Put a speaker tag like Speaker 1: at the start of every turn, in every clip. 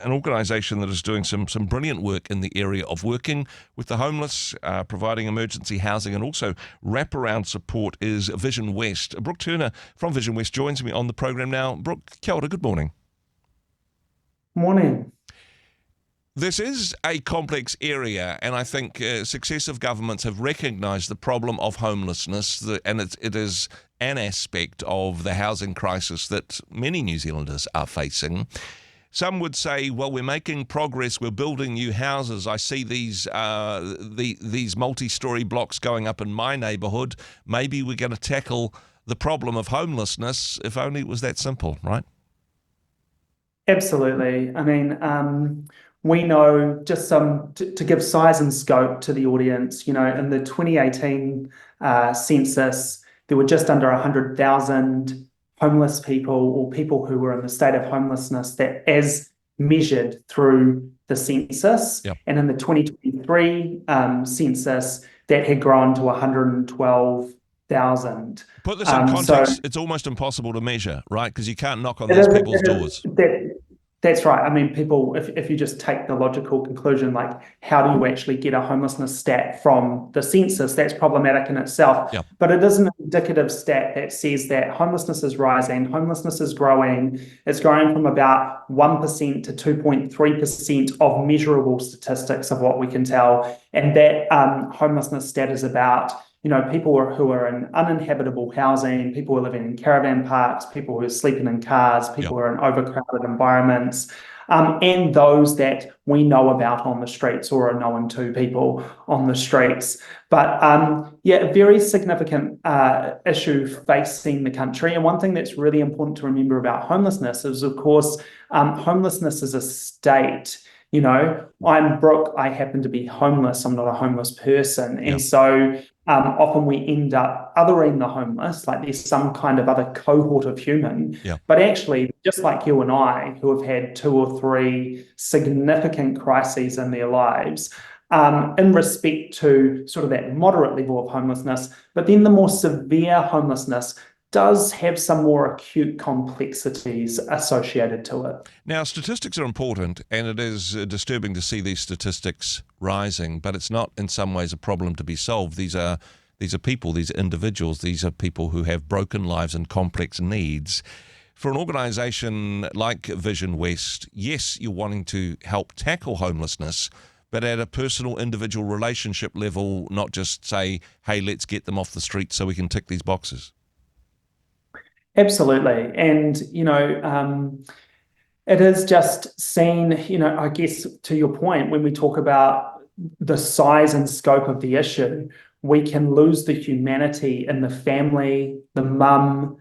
Speaker 1: an organisation that is doing some brilliant work in the area of working with the homeless, providing emergency housing and also wraparound support is VisionWest. Brook Turner from VisionWest joins me on the program now. Brook, kia ora, good morning.
Speaker 2: Morning.
Speaker 1: This is a complex area, and I think successive governments have recognised the problem of homelessness, and it is an aspect of the housing crisis that many New Zealanders are facing. Some would say, well, we're making progress, we're building new houses. I see these multi-storey blocks going up in my neighbourhood. Maybe we're going to tackle the problem of homelessness, if only it was that simple, right?
Speaker 2: Absolutely. I mean, we know just to give size and scope to the audience, in the 2018 census, there were just under 100,000 homeless people or people who were in the state of homelessness that as measured through the census.
Speaker 1: Yep.
Speaker 2: And in the 2023 census, that had grown to 112,000.
Speaker 1: Put this in context, it's almost impossible to measure, right? Because you can't knock on those people's doors.
Speaker 2: That's right. I mean, people, if you just take the logical conclusion, like how do you actually get a homelessness stat from the census, that's problematic in itself.
Speaker 1: Yep.
Speaker 2: But it is an indicative stat that says that homelessness is rising, homelessness is growing. It's growing from about 1% to 2.3% of measurable statistics of what we can tell. And that homelessness stat is about people who are in uninhabitable housing, people who are living in caravan parks, people who are sleeping in cars, people who are in overcrowded environments, and those that we know about on the streets or are known to people on the streets. But a very significant issue facing the country. And one thing that's really important to remember about homelessness is, of course, homelessness is a state. I'm Brooke, I happen to be homeless, I'm not a homeless person. And so often we end up othering the homeless, like there's some kind of other cohort of human. But actually, just like you and I, who have had 2 or 3 significant crises in their lives, in respect to sort of that moderate level of homelessness, but then the more severe homelessness does have some more acute complexities associated to it.
Speaker 1: Now, statistics are important, and it is disturbing to see these statistics rising, but it's not in some ways a problem to be solved. These are people, these are individuals, these are people who have broken lives and complex needs. For an organisation like VisionWest, yes, you're wanting to help tackle homelessness, but at a personal, individual relationship level, not just say, hey, let's get them off the street so we can tick these boxes.
Speaker 2: Absolutely. And, it is just seen, I guess to your point, when we talk about the size and scope of the issue, we can lose the humanity in the family, the mum,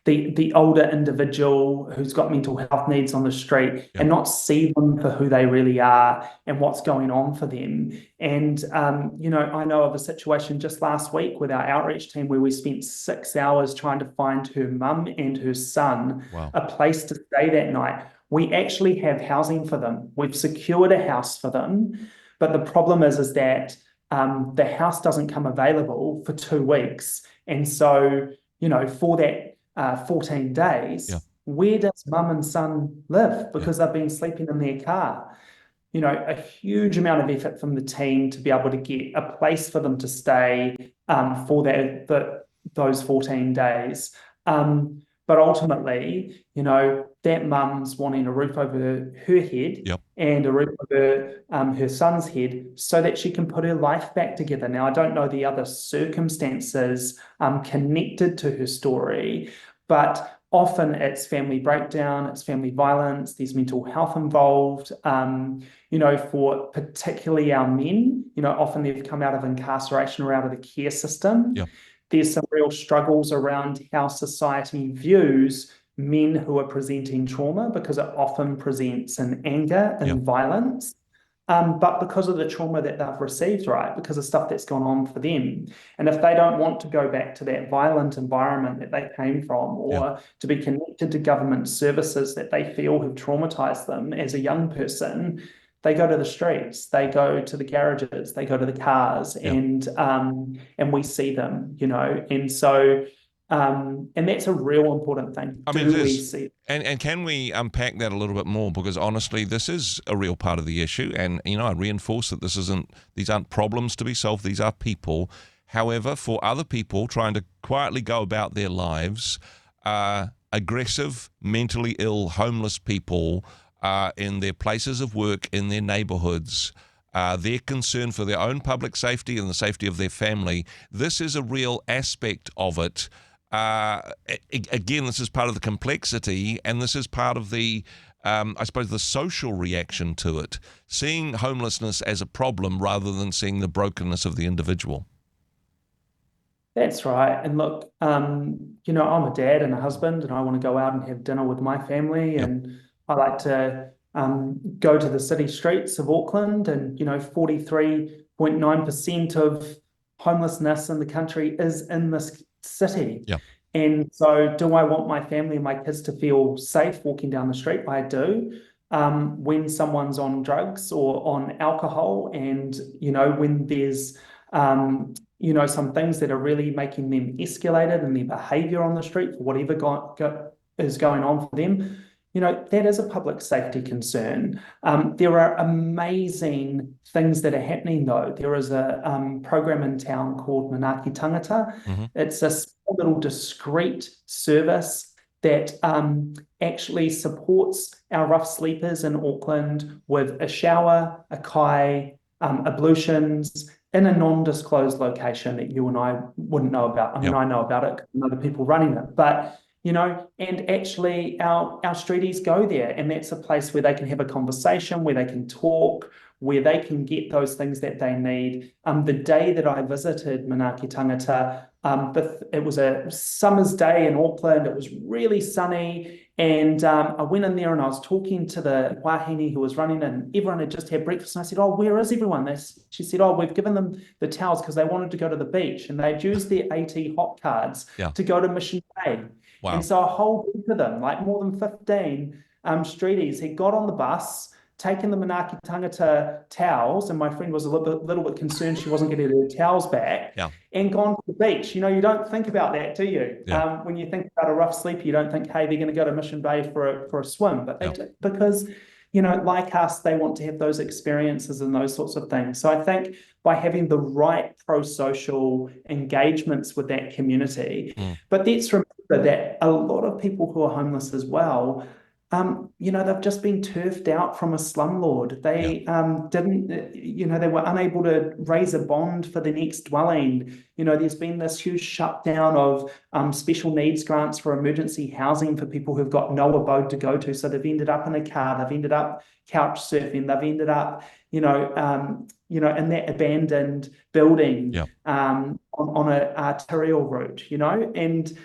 Speaker 2: the older individual who's got mental health needs on the street and not see them for who they really are and what's going on for them. And, I know of a situation just last week with our outreach team where we spent 6 hours trying to find her mum and her son a place to stay that night. We actually have housing for them. We've secured a house for them. But the problem is that the house doesn't come available for 2 weeks. And so, for that 14 days, where does mum and son live? Because they've been sleeping in their car. A huge amount of effort from the team to be able to get a place for them to stay for those 14 days. But ultimately, that mum's wanting a roof over her head and a roof over her son's head so that she can put her life back together. Now, I don't know the other circumstances connected to her story, but often it's family breakdown, it's family violence, there's mental health involved. For particularly our men, often they've come out of incarceration or out of the care system. There's some real struggles around how society views men who are presenting trauma because it often presents in anger and violence. But because of the trauma that they've received, right, because of stuff that's gone on for them. And if they don't want to go back to that violent environment that they came from or to be connected to government services that they feel have traumatized them as a young person, they go to the streets, they go to the garages, they go to the cars and we see them, And so And that's a real important thing.
Speaker 1: I mean, it
Speaker 2: Do we
Speaker 1: is.
Speaker 2: see?
Speaker 1: And can we unpack that a little bit more? Because honestly, this is a real part of the issue. And, I reinforce that these aren't problems to be solved. These are people. However, for other people trying to quietly go about their lives, aggressive, mentally ill, homeless people in their places of work, in their neighborhoods, their concern for their own public safety and the safety of their family, this is a real aspect of it. Again, this is part of the complexity, and this is part of the, I suppose, the social reaction to it, seeing homelessness as a problem rather than seeing the brokenness of the individual.
Speaker 2: That's right. And look, I'm a dad and a husband, and I want to go out and have dinner with my family.
Speaker 1: Yep.
Speaker 2: And I like to go to the city streets of Auckland, and 43.9% of homelessness in the country is in this city.
Speaker 1: Yep.
Speaker 2: And so, do I want my family and my kids to feel safe walking down the street? I do. When someone's on drugs or on alcohol, and when there's some things that are really making them escalated in their behavior on the street for whatever is going on for them, that is a public safety concern. There are amazing things that are happening, though. There is a program in town called Manaaki Tangata.
Speaker 1: Mm-hmm.
Speaker 2: It's a small little discreet service that actually supports our rough sleepers in Auckland with a shower, a kai, ablutions, in a non-disclosed location that you and I wouldn't know about. I mean,
Speaker 1: Yep.
Speaker 2: I know about it because I know the people running it, but and actually our streeties go there, and that's a place where they can have a conversation, where they can talk, where they can get those things that they need. The day that I visited Manaaki Tangata, it was a summer's day in Auckland. It was really sunny, and I went in there and I was talking to the wahine who was running it, and everyone had just had breakfast. And I said, "Oh, where is everyone?" She said, "Oh, we've given them the towels because they wanted to go to the beach, and they'd used their AT hot cards to go to Mission Bay."
Speaker 1: Wow.
Speaker 2: And so a whole group of them, like more than 15 streeties, had got on the bus, taken the Manaaki Tangata towels, and my friend was a little bit concerned she wasn't getting her towels back, and gone to the beach. You don't think about that, do you?
Speaker 1: Yeah.
Speaker 2: When you think about a rough sleeper, you don't think, hey, they're going to go to Mission Bay for a swim. But they do, because, like us, they want to have those experiences and those sorts of things. So I think by having the right pro-social engagements with that community, but let's remember that a lot of people who are homeless as well, they've just been turfed out from a slumlord. They didn't, they were unable to raise a bond for the next dwelling. There's been this huge shutdown of special needs grants for emergency housing for people who've got no abode to go to. So they've ended up in a car, they've ended up couch surfing, they've ended up, in that abandoned building on an arterial route, and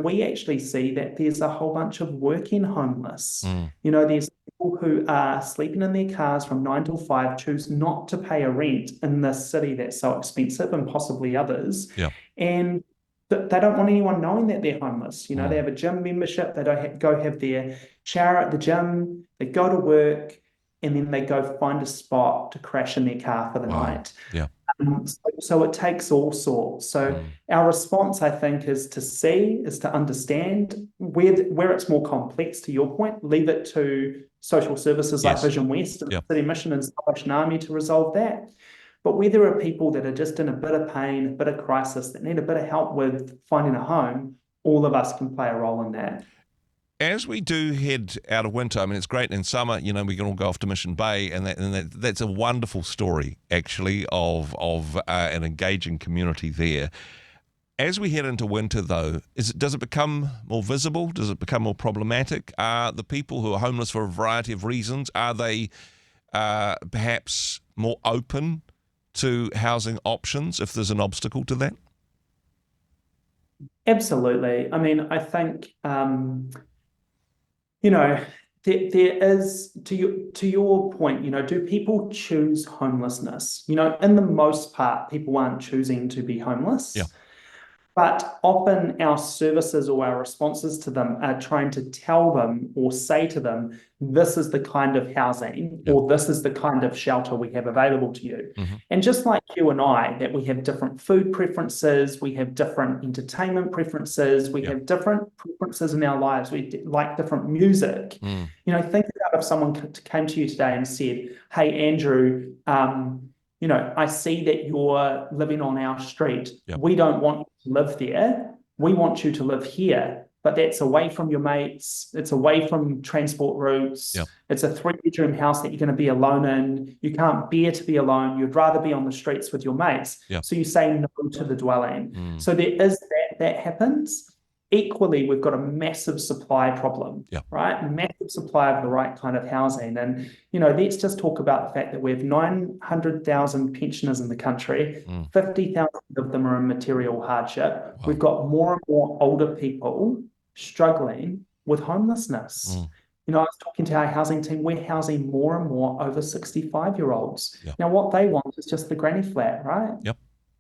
Speaker 2: we actually see that there's a whole bunch of working homeless. There's people who are sleeping in their cars from 9 till 5, choose not to pay a rent in this city that's so expensive, and possibly others. And they don't want anyone knowing that they're homeless. They have a gym membership, they don't go have their shower at the gym, they go to work, and then they go find a spot to crash in their car for the night. So it takes all sorts. So our response, I think, is to understand where it's more complex, to your point, leave it to social services like VisionWest and the City Mission and Salvation Army to resolve that. But where there are people that are just in a bit of pain, a bit of crisis, that need a bit of help with finding a home, all of us can play a role in that.
Speaker 1: As we do head out of winter, I mean, it's great in summer, we can all go off to Mission Bay, and that's a wonderful story, actually, of an engaging community there. As we head into winter, though, does it become more visible? Does it become more problematic? Are the people who are homeless for a variety of reasons, are they perhaps more open to housing options if there's an obstacle to that?
Speaker 2: Absolutely. I mean, I think there is, to your point, do people choose homelessness? In the most part, people aren't choosing to be homeless. But often our services or our responses to them are trying to tell them or say to them, this is the kind of housing or this is the kind of shelter we have available to you. And just like you and I, that we have different food preferences, we have different entertainment preferences, we have different preferences in our lives, we like different music. You know, think about if someone came to you today and said, hey, Andrew, you know, I see that you're living on our street. We don't want you to live there. We want you to live here, but that's away from your mates. It's away from transport routes. It's a 3-bedroom house that you're going to be alone in. You can't bear to be alone. You'd rather be on the streets with your mates. So you say no to the dwelling. So there is that happens. Equally, we've got a massive supply problem, right? A massive supply of the right kind of housing. And, you know, let's just talk about the fact that we have 900,000 pensioners in the country. 50,000 of them are in material hardship. We've got more and more older people struggling with homelessness. You know, I was talking to our housing team. We're housing more and more over 65-year-olds. Now, what they want is just the granny flat, right?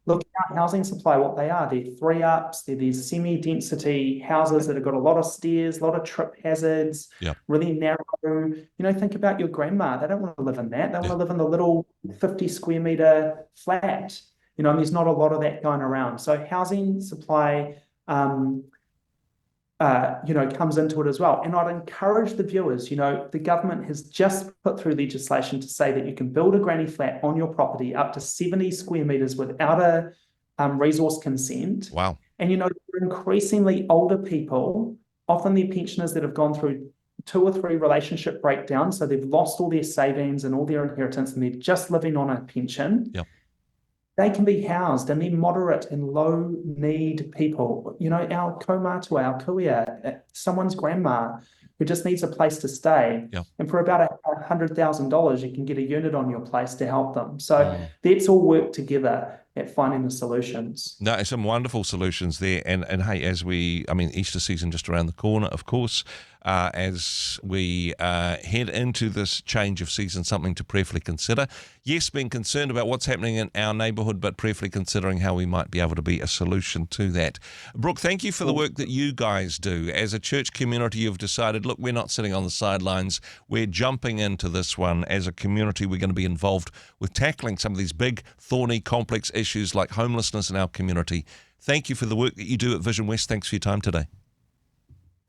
Speaker 2: Look at our housing supply, what they are. They're 3-ups, they're these semi-density houses that have got a lot of stairs, a lot of trip hazards, really narrow. You know, think about your grandma. They don't want to live in that. They want to live in the little 50 square metre flat. You know, and there's not a lot of that going around. So housing supply, you know, comes into it as well. And I'd encourage the viewers, you know, the government has just put through legislation to say that you can build a granny flat on your property up to 70 square metres without a resource consent. And, you know, increasingly older people, often they're pensioners that have gone through 2 or 3 relationship breakdowns. So they've lost all their savings and all their inheritance and they're just living on a pension. They can be housed, and they're moderate and low need people. You know, our kaumātua, our kuia, someone's grandma who just needs a place to stay. And for about $100,000, you can get a unit on your place to help them. So let's all work together at finding the solutions.
Speaker 1: No, some wonderful solutions there. And hey, as Easter season just around the corner, of course, as we head into this change of season, something to prayerfully consider. Yes, being concerned about what's happening in our neighbourhood, but prayerfully considering how we might be able to be a solution to that. Brooke, thank you for the work that you guys do. As a church community, you've decided, look, we're not sitting on the sidelines. We're jumping into this one. As a community, we're going to be involved with tackling some of these big, thorny, complex issues like homelessness in our community. Thank you for the work that you do at VisionWest. Thanks for your time today.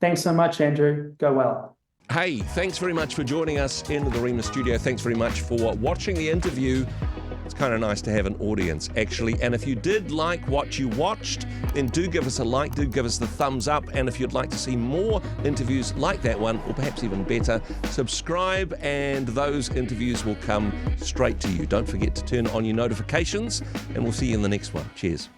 Speaker 2: Thanks so much, Andrew. Go well.
Speaker 1: Hey, thanks very much for joining us in the Rhema studio. Thanks very much for watching the interview. It's kind of nice to have an audience, actually. And if you did like what you watched, then do give us a like, do give us the thumbs up. And if you'd like to see more interviews like that one, or perhaps even better, subscribe and those interviews will come straight to you. Don't forget to turn on your notifications, and we'll see you in the next one. Cheers.